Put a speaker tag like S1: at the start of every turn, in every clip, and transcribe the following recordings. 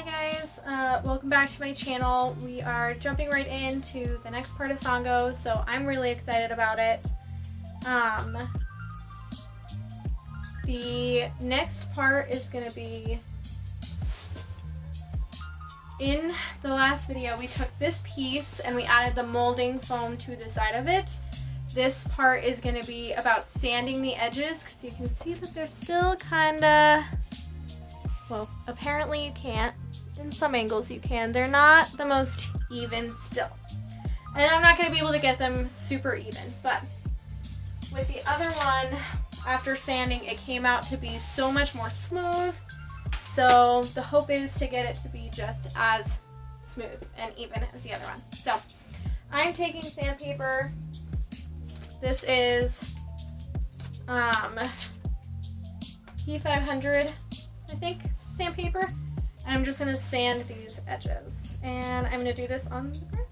S1: Hi guys, welcome back to my channel. We are jumping right into the next part of Sango, so I'm really excited about it. The next part is going to be, in the last video we took this piece and we added the molding foam to the side of it. This part is going to be about sanding the edges because you can see that they're still kinda, well, apparently you can't. In some angles you can. They're not the most even still. And I'm not going to be able to get them super even, but with the other one, after sanding, it came out to be so much more smooth. So the hope is to get it to be just as smooth and even as the other one. So I'm taking sandpaper. This is P500, I think, sandpaper. And I'm just going to sand these edges. And I'm going to do this on the ground.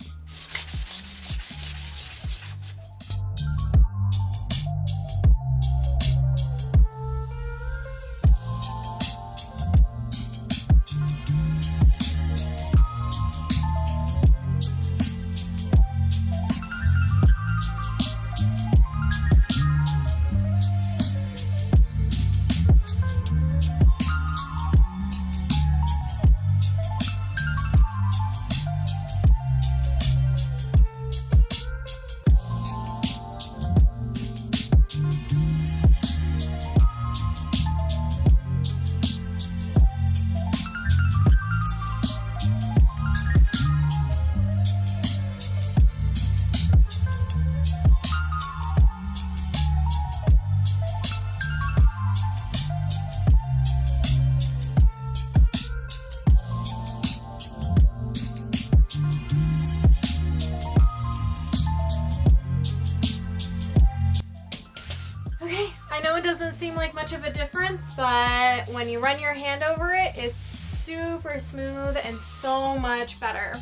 S1: I know it doesn't seem like much of a difference, but when you run your hand over it, it's super smooth and so much better.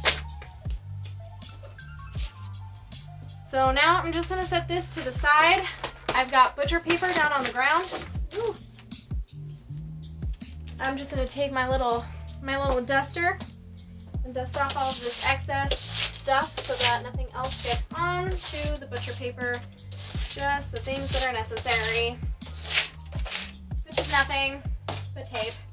S1: So now I'm just going to set this to the side. I've got butcher paper down on the ground. Ooh. I'm just going to take my little duster and dust off all of this excess stuff so that nothing else gets onto the butcher paper. Just the things that are necessary, which is nothing but tape.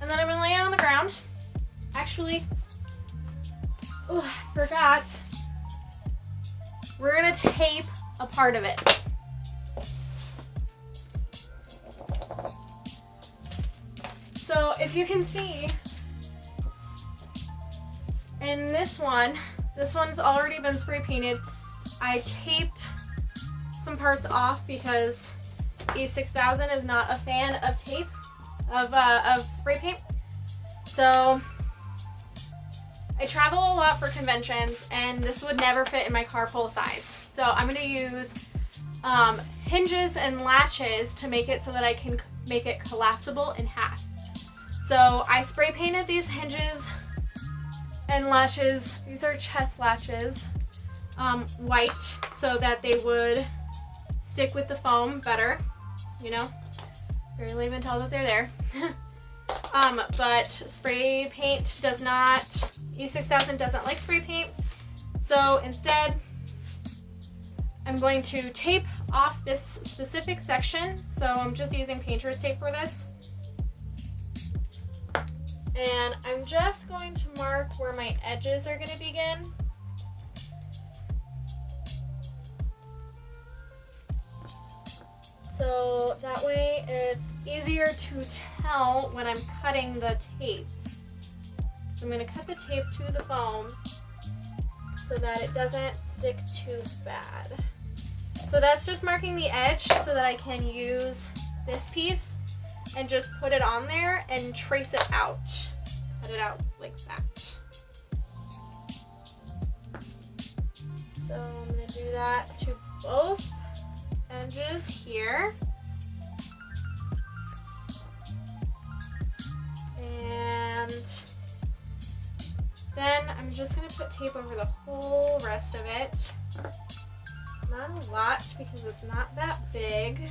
S1: And then I'm going to lay it on the ground. Actually, oh, I forgot. We're going to tape a part of it. So if you can see, in this one's already been spray painted. I taped some parts off because E6000 is not a fan of tape, of spray paint. So I travel a lot for conventions, and this would never fit in my car full size. So I'm going to use hinges and latches to make it so that I can make it collapsible in half. So I spray painted these hinges and latches, these are chest latches, white so that they would stick with the foam better, you know, barely even tell that they're there. But spray paint does not, E6000 doesn't like spray paint, so instead I'm going to tape off this specific section. So I'm just using painter's tape for this, and I'm just going to mark where my edges are going to begin. So that way it's easier to tell when I'm cutting the tape. So I'm going to cut the tape to the foam so that it doesn't stick too bad. So that's just marking the edge so that I can use this piece and just put it on there and trace it out. Cut it out like that. So I'm going to do that to both edges here. And it. Then I'm just going to put tape over the whole rest of it. Not a lot because it's not that big.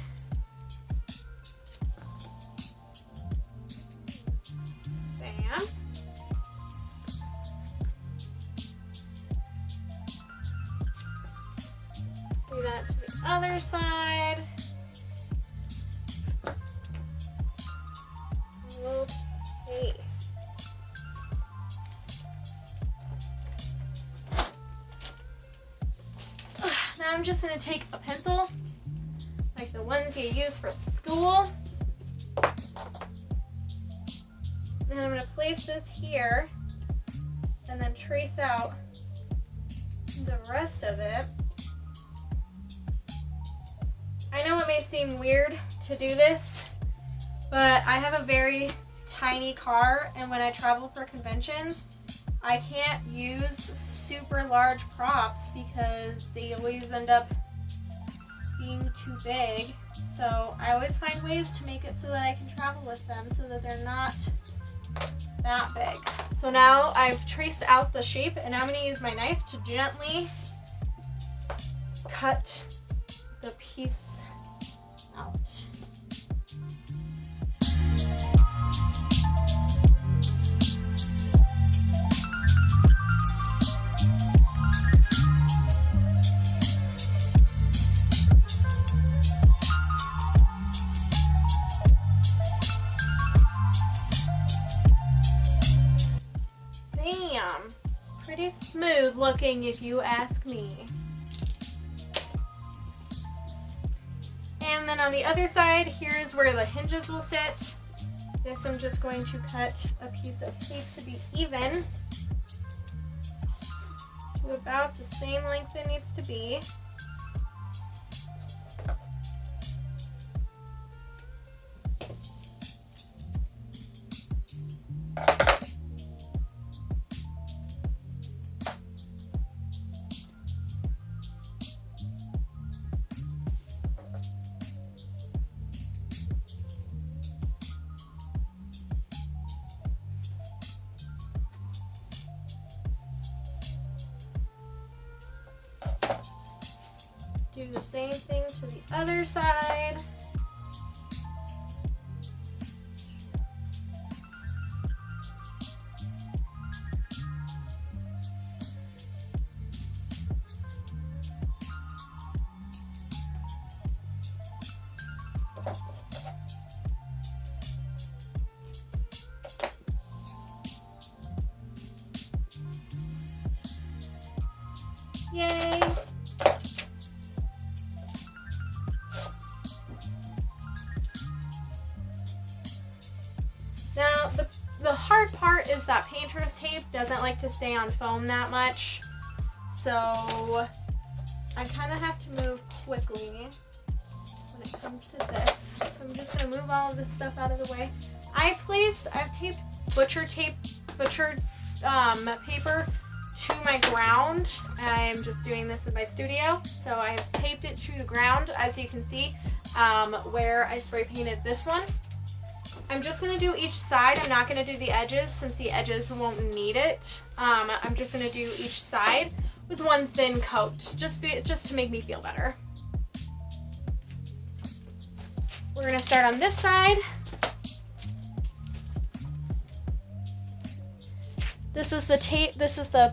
S1: Bam. Do that to the other side. Okay. Now I'm just going to take a pencil, like the ones you use for school, and I'm going to place this here and then trace out the rest of it. I know it may seem weird to do this, but I have a very tiny car, and when I travel for conventions, I can't use super large props because they always end up being too big. So I always find ways to make it so that I can travel with them so that they're not that big. So now I've traced out the shape, and now I'm going to use my knife to gently cut the piece out. Bam! Pretty smooth looking if you ask me. And then on the other side, here's where the hinges will sit. This I'm just going to cut a piece of tape to be even, to about the same length it needs to be. Do the same thing to the other side. Yay! Now, the hard part is that painter's tape doesn't like to stay on foam that much, so I kind of have to move quickly when it comes to this. So I'm just going to move all of this stuff out of the way. I've taped butcher paper to my ground. I'm just doing this in my studio, so I've taped it to the ground, as you can see, where I spray painted this one. I'm just going to do each side. I'm not going to do the edges since the edges won't need it. I'm just going to do each side with one thin coat, just to make me feel better. We're going to start on this side. This is the tape. This is the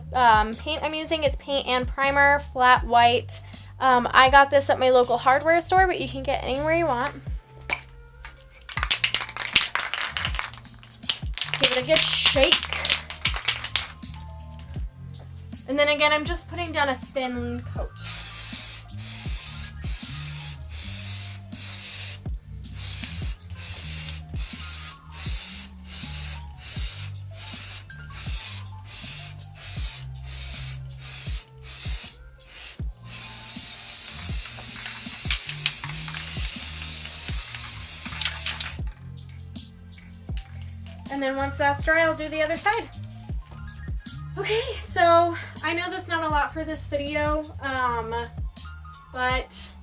S1: paint I'm using. It's paint and primer, flat white. I got this at my local hardware store, but you can get anywhere you want. Give it a good shake. And then again, I'm just putting down a thin coat. And then once that's dry, I'll do the other side. Okay, so I know that's not a lot for this video, but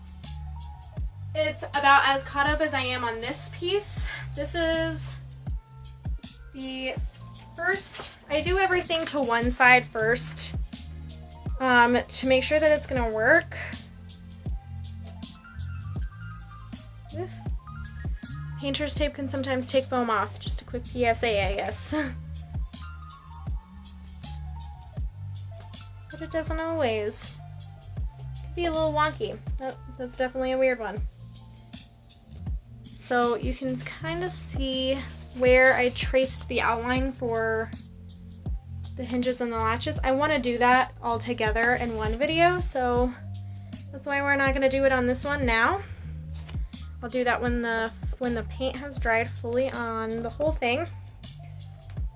S1: it's about as caught up as I am on this piece. This is the First, I do everything to one side first to make sure that it's going to work. Painter's tape can sometimes take foam off. Just a quick PSA, I guess. But it doesn't always. Could be a little wonky. Oh, that's definitely a weird one. So you can kind of see where I traced the outline for the hinges and the latches. I want to do that all together in one video, so that's why we're not going to do it on this one now. I'll do that when the paint has dried fully on the whole thing.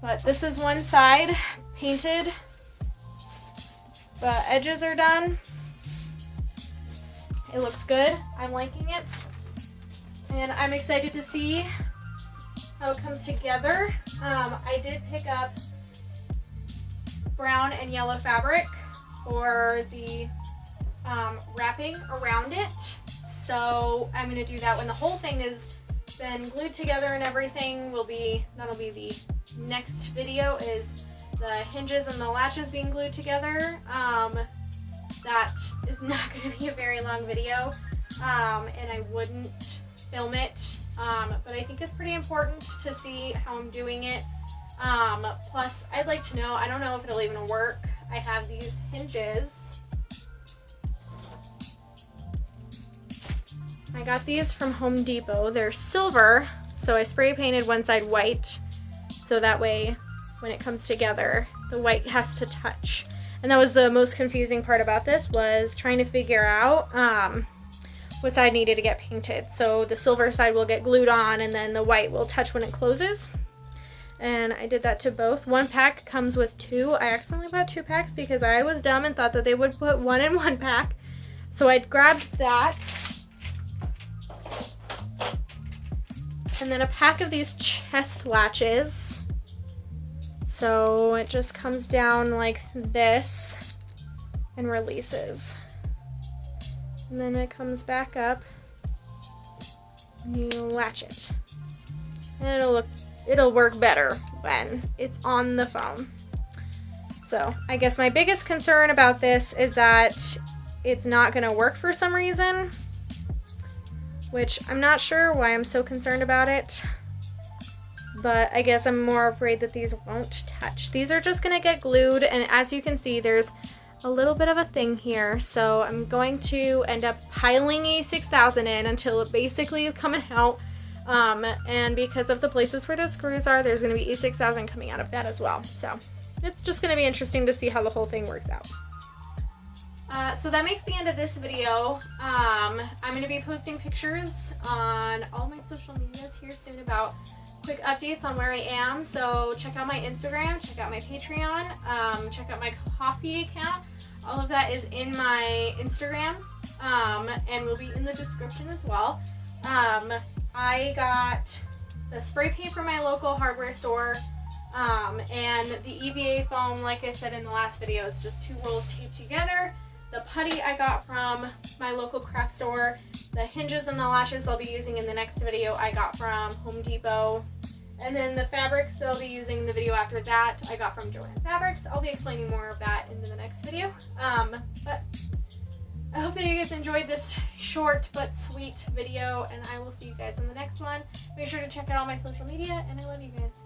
S1: But this is one side painted. The edges are done. It looks good. I'm liking it. And I'm excited to see how it comes together. I did pick up brown and yellow fabric for the wrapping around it. So I'm going to do that when the whole thing has been glued together and everything. That'll be the next video, is the hinges and the latches being glued together. That is not going to be a very long video, and I wouldn't film it, but I think it's pretty important to see how I'm doing it. Plus, I'd like to know, I don't know if it'll even work. I have these hinges. I got these from Home Depot. They're silver, so I spray painted one side white, so that way when it comes together, the white has to touch. And that was the most confusing part about this, was trying to figure out what side needed to get painted. So the silver side will get glued on, and then the white will touch when it closes. And I did that to both. One pack comes with two. I accidentally bought 2 packs because I was dumb and thought that they would put one in one pack. So I grabbed that. And then a pack of these chest latches. So it just comes down like this and releases. And then it comes back up and you latch it. And it'll work better when it's on the foam. So I guess my biggest concern about this is that it's not going to work for some reason, which I'm not sure why I'm so concerned about it. But I guess I'm more afraid that these won't touch. These are just going to get glued, and as you can see, there's a little bit of a thing here. So I'm going to end up piling A6000 in until it basically is coming out. And because of the places where the screws are, there's going to be A6000 coming out of that as well. So it's just going to be interesting to see how the whole thing works out. So that makes the end of this video. I'm going to be posting pictures on all my social medias here soon about quick updates on where I am. So check out my Instagram, check out my Patreon, check out my Ko-fi account. All of that is in my Instagram, and will be in the description as well. I got the spray paint from my local hardware store, and the EVA foam, like I said in the last video, is just 2 rolls taped together. The putty I got from my local craft store. The hinges and the latches I'll be using in the next video I got from Home Depot. And then the fabrics that I'll be using in the video after that I got from Joann Fabrics. I'll be explaining more of that in the next video. But I hope that you guys enjoyed this short but sweet video, and I will see you guys in the next one. Make sure to check out all my social media, and I love you guys.